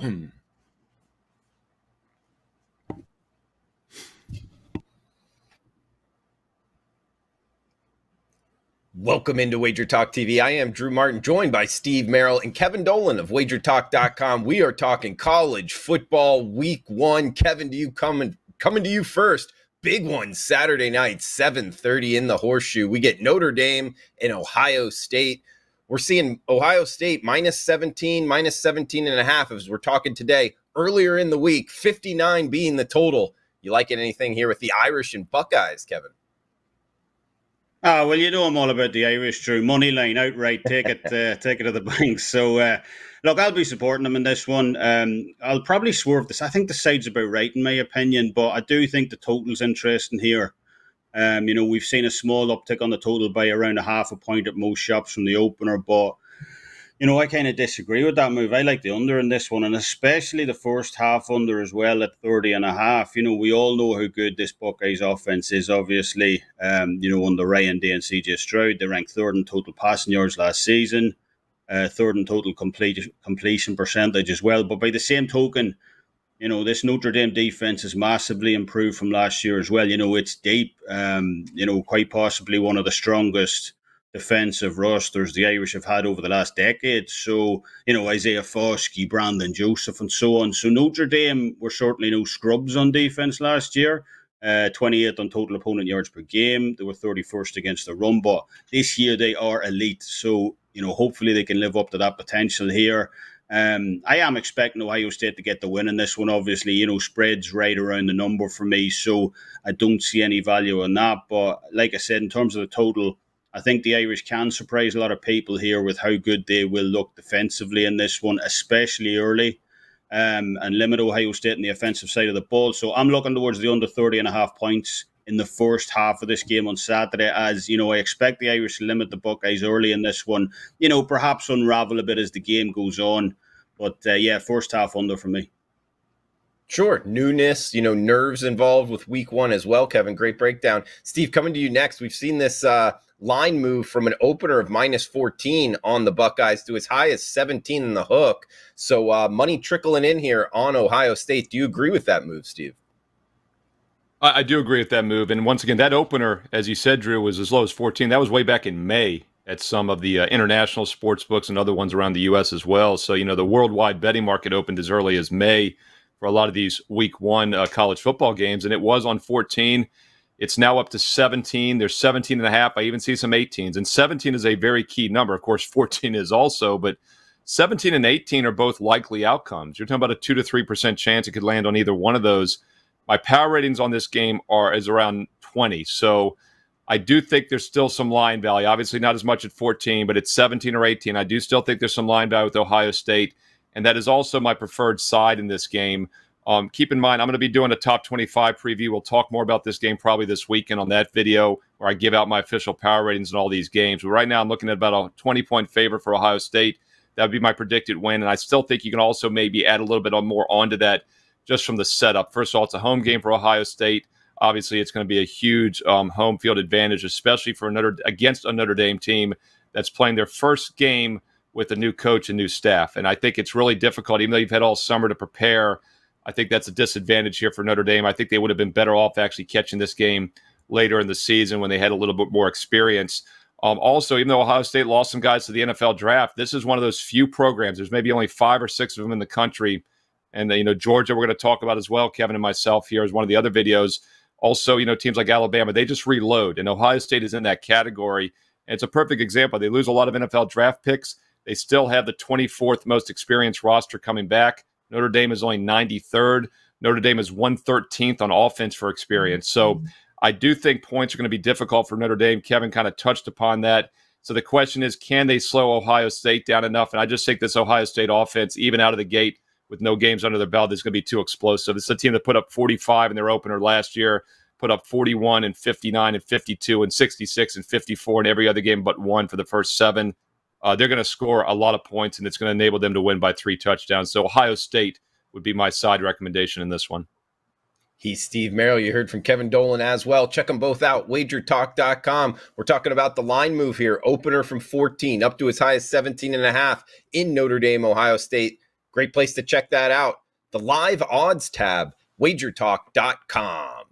Welcome into WagerTalk TV. I am Drew Martin, joined by Steve Merrill and Kevin Dolan of WagerTalk.com. We are talking college football week 1. Kevin, coming to you first. Big one Saturday night, 7:30 in the Horseshoe. We get Notre Dame and Ohio State. We're seeing Ohio State -17, -17.5 as we're talking today. Earlier in the week, 59 being the total. You liking anything here with the Irish and Buckeyes, Kevin? Well, you know I'm all about the Irish, Drew. Money line, outright, take it to the bank. So, look, I'll be supporting them in this one. I'll probably swerve this. I think the side's about right, in my opinion, but I do think the total's interesting here. We've seen a small uptick on the total by around a half a point at most shops from the opener, but I kind of disagree with that move. I like the under in this one, and especially the first half under as well at 30.5. We all know how good this Buckeyes offense is, obviously. Under Ryan Day and CJ Stroud, they ranked third in total passing yards last season, third in total completion percentage as well. But by the same token, this Notre Dame defense has massively improved from last year as well. It's deep, quite possibly one of the strongest defensive rosters the Irish have had over the last decade. So, Isaiah Foskey, Brandon Joseph, and so on. So Notre Dame were certainly no scrubs on defense last year. 28th on total opponent yards per game. They were 31st against the run, but this year they are elite. So, hopefully they can live up to that potential here. I am expecting Ohio State to get the win in this one. Obviously, spread's right around the number for me, so I don't see any value in that. But like I said, in terms of the total, I think the Irish can surprise a lot of people here with how good they will look defensively in this one, especially early, and limit Ohio State on the offensive side of the ball. So I'm looking towards the under 30.5 points in the first half of this game on Saturday, as, I expect the Irish to limit the Buckeyes early in this one, perhaps unravel a bit as the game goes on. But, first half under for me. Sure. Newness, nerves involved with week 1 as well, Kevin. Great breakdown. Steve, coming to you next. We've seen this line move from an opener of -14 on the Buckeyes to as high as 17 in the hook. So money trickling in here on Ohio State. Do you agree with that move, Steve? I do agree with that move. And once again, that opener, as you said, Drew, was as low as 14. That was way back in May at some of the international sports books and other ones around the U.S. as well. So, the worldwide betting market opened as early as May for a lot of these week 1 college football games. And it was on 14. It's now up to 17. There's 17.5. I even see some 18s. And 17 is a very key number. Of course, 14 is also, but 17 and 18 are both likely outcomes. You're talking about a 2 to 3% chance it could land on either one of those. My power ratings on this game is around 20. So I do think there's still some line value. Obviously not as much at 14, but at 17 or 18, I do still think there's some line value with Ohio State. And that is also my preferred side in this game. Keep in mind, I'm going to be doing a top 25 preview. We'll talk more about this game probably this weekend on that video where I give out my official power ratings in all these games. But right now I'm looking at about a 20-point favorite for Ohio State. That would be my predicted win. And I still think you can also maybe add a little bit more onto that just from the setup. First of all, it's a home game for Ohio State. Obviously, it's going to be a huge home field advantage, especially for against a Notre Dame team that's playing their first game with a new coach and new staff. And I think it's really difficult, even though you've had all summer to prepare. I think that's a disadvantage here for Notre Dame. I think they would have been better off actually catching this game later in the season when they had a little bit more experience. Also, even though Ohio State lost some guys to the NFL draft, this is one of those few programs. There's maybe only 5 or 6 of them in the country. And, Georgia, we're going to talk about as well, Kevin and myself here as one of the other videos. Also, teams like Alabama, they just reload. And Ohio State is in that category. And it's a perfect example. They lose a lot of NFL draft picks. They still have the 24th most experienced roster coming back. Notre Dame is only 93rd. Notre Dame is 113th on offense for experience. So I do think points are going to be difficult for Notre Dame. Kevin kind of touched upon that. So the question is, can they slow Ohio State down enough? And I just think this Ohio State offense, even out of the gate with no games under their belt, is going to be too explosive. It's a team that put up 45 in their opener last year, put up 41 and 59 and 52 and 66 and 54 in every other game but one for the first 7. They're going to score a lot of points, and it's going to enable them to win by 3 touchdowns. So Ohio State would be my side recommendation in this one. He's Steve Merrill. You heard from Kevin Dolan as well. Check them both out, WagerTalk.com. We're talking about the line move here. Opener from 14 up to as high as 17.5 in Notre Dame, Ohio State. Great place to check that out. The live odds tab, WagerTalk.com.